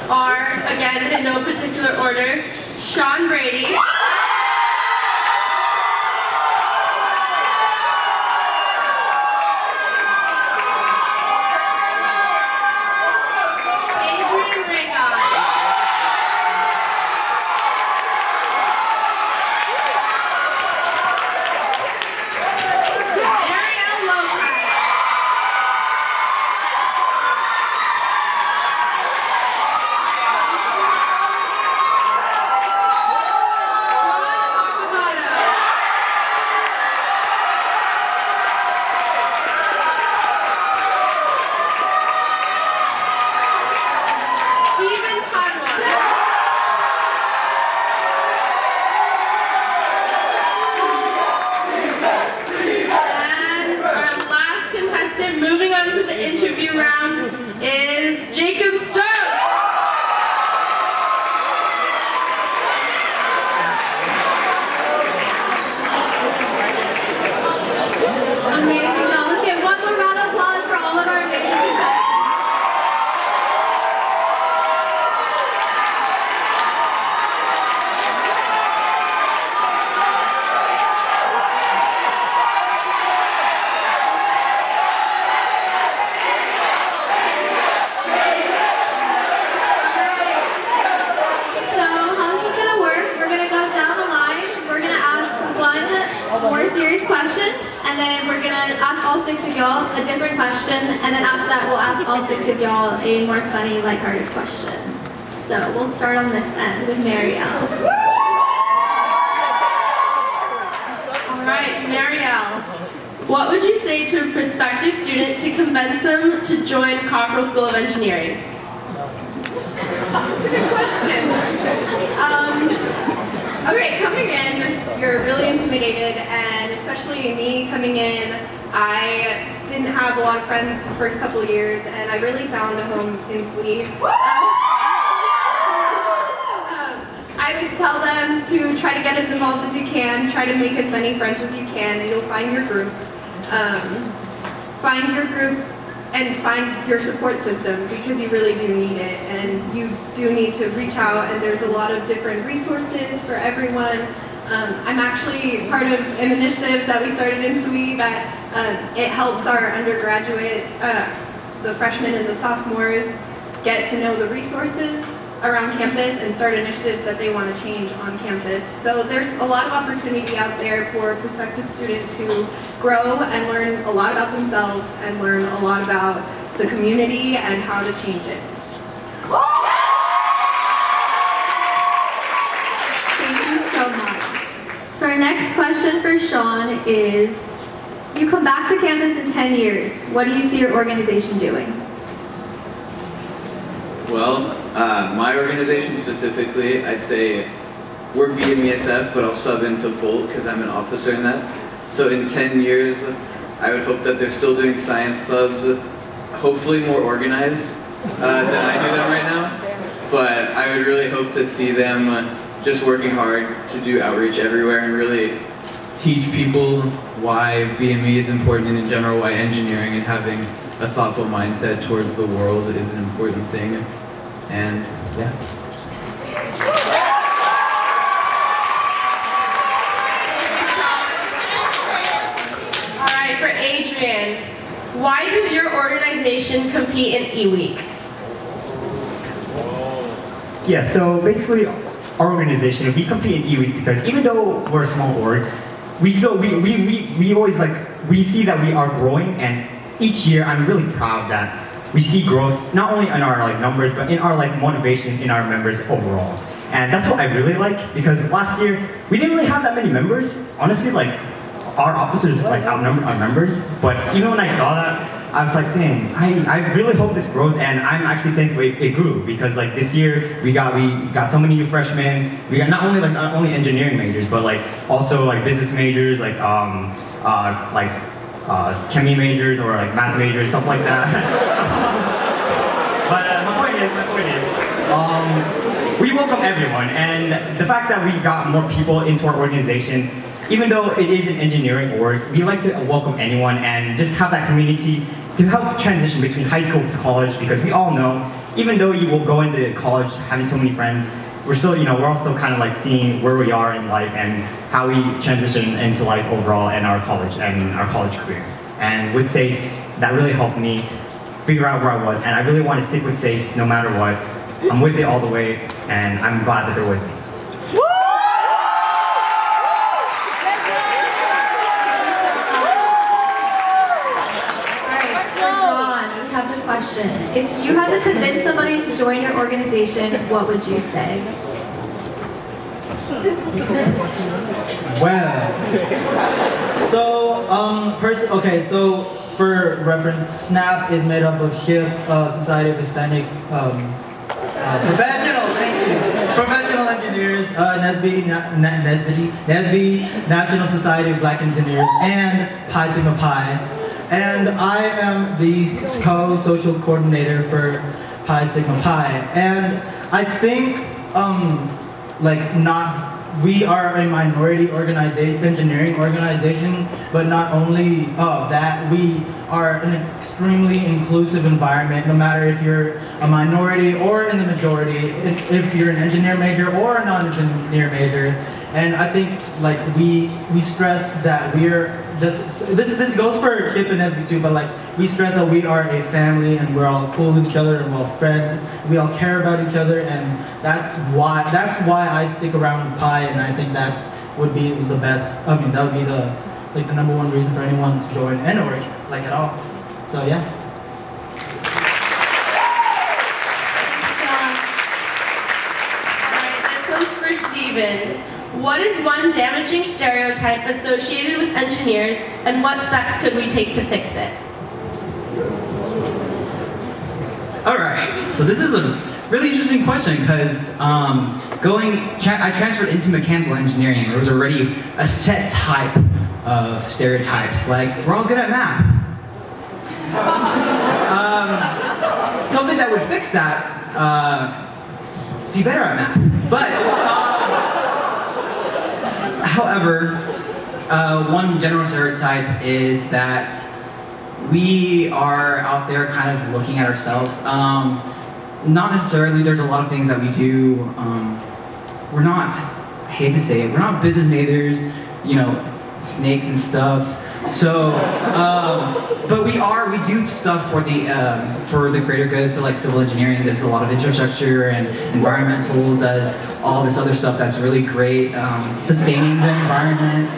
are, again, in no particular order, Sean Brady, Adrian Regan, Ariel Lopez, Stephen Padua, and our last contestant moving on to the interview round is Jacob Stokes. Amazing. Now let's get one more round of applause for all of our amazing contestants. So how this is going to work, we're going to go down the line, we're going to ask one more serious question, and then we're going to ask all six of y'all a different question, and then after that we'll ask all six of y'all a more funny, lighthearted question. So we'll start on this end with Marielle. Alright, Marielle, what would you say to a prospective student to convince them to join Koppel School of Engineering? That's a good question. Okay, coming in, you're really intimidated, and especially me coming in, I didn't have a lot of friends the first couple of years, and I really found a home in SWE. I would tell them to try to get as involved as you can, try to make as many friends as you can, and you'll find your group. Find your group and find your support system, because you really do need it, and you do need to reach out, and there's a lot of different resources for everyone. I'm actually part of an initiative that we started in SWE that it helps our undergraduate, the freshmen and the sophomores, get to know the resources around campus and start initiatives that they want to change on campus. So there's a lot of opportunity out there for prospective students to grow and learn a lot about themselves and learn a lot about the community and how to change it. Thank you so much. So our next question for Sean is, you come back to campus in 10 years. What do you see your organization doing? Well, my organization specifically, I'd say we're BMESF, but I'll sub into Volt because I'm an officer in that. So in 10 years, I would hope that they're still doing science clubs, hopefully more organized than I do them right now. But I would really hope to see them just working hard to do outreach everywhere and really teach people why BME is important in general, why engineering and having a thoughtful mindset towards the world is an important thing. And yeah. Alright, for Adrian, why does your organization compete in E-Week? Yeah, so basically our organization, we compete in E-Week because even though we're a small org, we always we see that we are growing, and each year I'm really proud that we see growth not only in our numbers but in our motivation in our members overall. And that's what I really like, because last year we didn't really have that many members. Honestly, our officers outnumbered our members, but even when I saw that, I was like, dang, I really hope this grows, and I'm actually thankful it grew, because this year we got so many new freshmen. We got not only engineering majors, but also business majors, chemistry majors or math majors, stuff like that. But my point is, we welcome everyone, and the fact that we got more people into our organization, even though it is an engineering org, we like to welcome anyone and just have that community to help transition between high school to college, because we all know, even though you will go into college having so many friends, we're still, we're also kind of like seeing where we are in life and how we transition into life overall in our college career. And with SACE, that really helped me figure out where I was, and I really want to stick with SACE no matter what. I'm with it all the way, and I'm glad that they're with me. Question. If you had to convince somebody to join your organization, what would you say? Well, so for reference, SNAP is made up of HIP, Society of Hispanic Professional Engineers, NSBE, National Society of Black Engineers, and Pi Sigma Pi. And I am the co-social coordinator for Pi Sigma Pi. And I think, we are a minority engineering organization, but not only that, we are an extremely inclusive environment, no matter if you're a minority or in the majority, if you're an engineer major or a non-engineer major. And I think we stress that we're just, this goes for KIP and SB too, but we stress that we are a family and we're all cool with each other and we're all friends. We all care about each other, and that's why I stick around with Pi, and I think would be the best. That would be the number one reason for anyone to join any org at all. So yeah. Alright, this one's for Steven. What is one damaging stereotype associated with engineers, and what steps could we take to fix it? All right, so this is a really interesting question because I transferred into mechanical engineering. There was already a set type of stereotypes, like we're all good at math. Something that would fix that, be better at math. But however, one general stereotype is that we are out there kind of looking at ourselves. Not necessarily, there's a lot of things that we do. We're not, I hate to say it, we're not business majors, snakes and stuff. So, but we do stuff for the greater good. So civil engineering does a lot of infrastructure, and environmental does all this other stuff that's really great, sustaining the environment.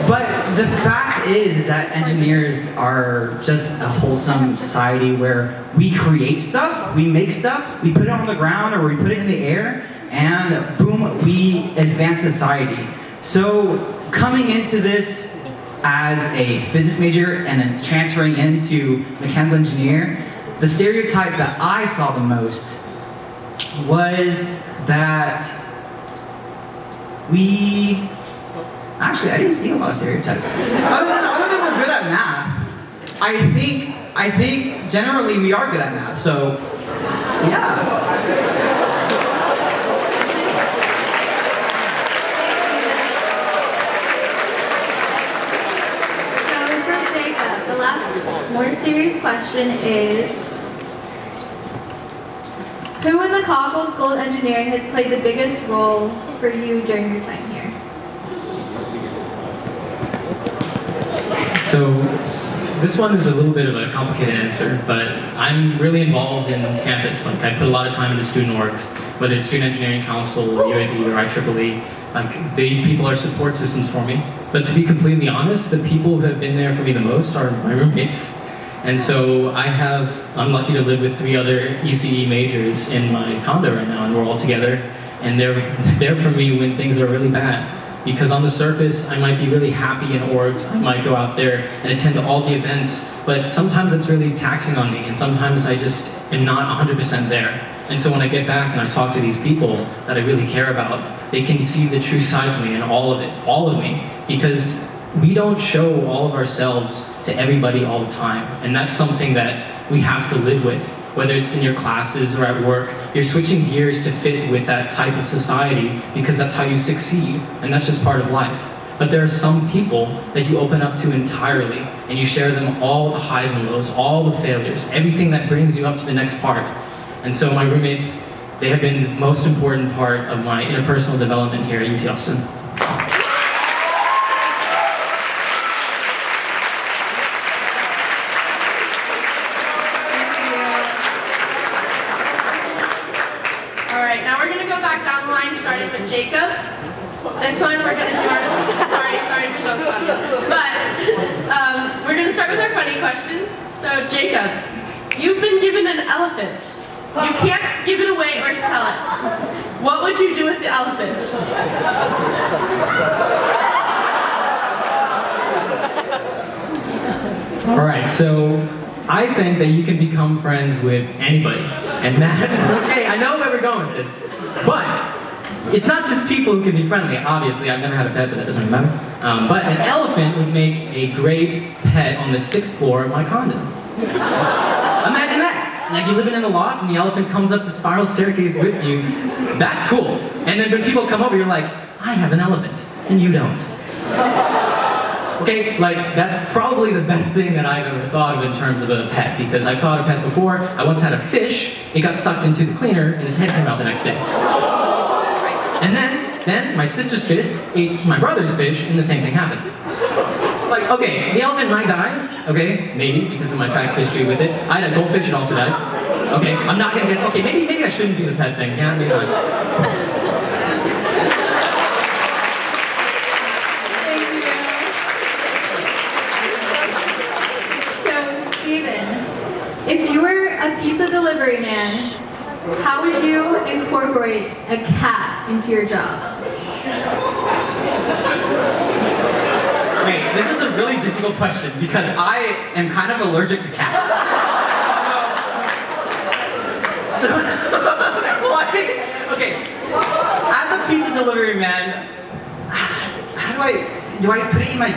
But the fact is that engineers are just a wholesome society where we create stuff, we make stuff, we put it on the ground or we put it in the air, and boom, we advance society. So coming into this as a physics major and then transferring into mechanical engineer, the stereotype that I saw the most was that actually, I didn't see a lot of stereotypes. Other than we're good at math, I think generally we are good at math, so yeah. The last more serious question is, who in the Koppel School of Engineering has played the biggest role for you during your time here? So this one is a little bit of a complicated answer, but I'm really involved in campus. I put a lot of time into student orgs, whether it's Student Engineering Council, UAB, or IEEE. These people are support systems for me. But to be completely honest, the people who have been there for me the most are my roommates. And so I'm lucky to live with 3 other ECE majors in my condo right now, and we're all together. And they're there for me when things are really bad. Because on the surface, I might be really happy in orgs, I might go out there and attend all the events, but sometimes it's really taxing on me, and sometimes I just am not 100% there. And so when I get back and I talk to these people that I really care about, they can see the true sides of me and all of me, because we don't show all of ourselves to everybody all the time, and that's something that we have to live with. Whether it's in your classes or at work, you're switching gears to fit with that type of society because that's how you succeed, and that's just part of life. But there are some people that you open up to entirely, and you share them all the highs and lows, all the failures, everything that brings you up to the next part. And so my roommates, they have been the most important part of my interpersonal development here at UT Austin. All right, now we're gonna go back down the line, starting with Jacob. This one we're gonna do our, sorry, Michelle, but we're gonna start with our funny questions. So Jacob, you've been given an elephant. You can't give it away or sell it. What would you do with the elephant? All right, so I think that you can become friends with anybody. And that, okay, I know where we're going with this. But it's not just people who can be friendly. Obviously, I've never had a pet, but that doesn't matter. But an elephant would make a great pet on the 6th floor of my condo. Imagine that. Like you're living in the loft and the elephant comes up the spiral staircase with you. That's cool. And then when people come over, you're like, I have an elephant, and you don't. Okay, like that's probably the best thing that I've ever thought of in terms of a pet, because I've thought of pets before. I once had a fish, it got sucked into the cleaner, and his head came out the next day. And then my sister's fish ate my brother's fish, and the same thing happened. Like, okay, the elephant might die, okay, maybe because of my tragic history with it. I had a goldfish, it also died. Okay, I'm not gonna get, okay, maybe I shouldn't do the pet thing, yeah, maybe not. So, Steven, if you were a pizza delivery man, how would you incorporate a cat into your job? Wait, this is a really difficult question because I am kind of allergic to cats. So like, okay, as a pizza delivery man, how do I put it in my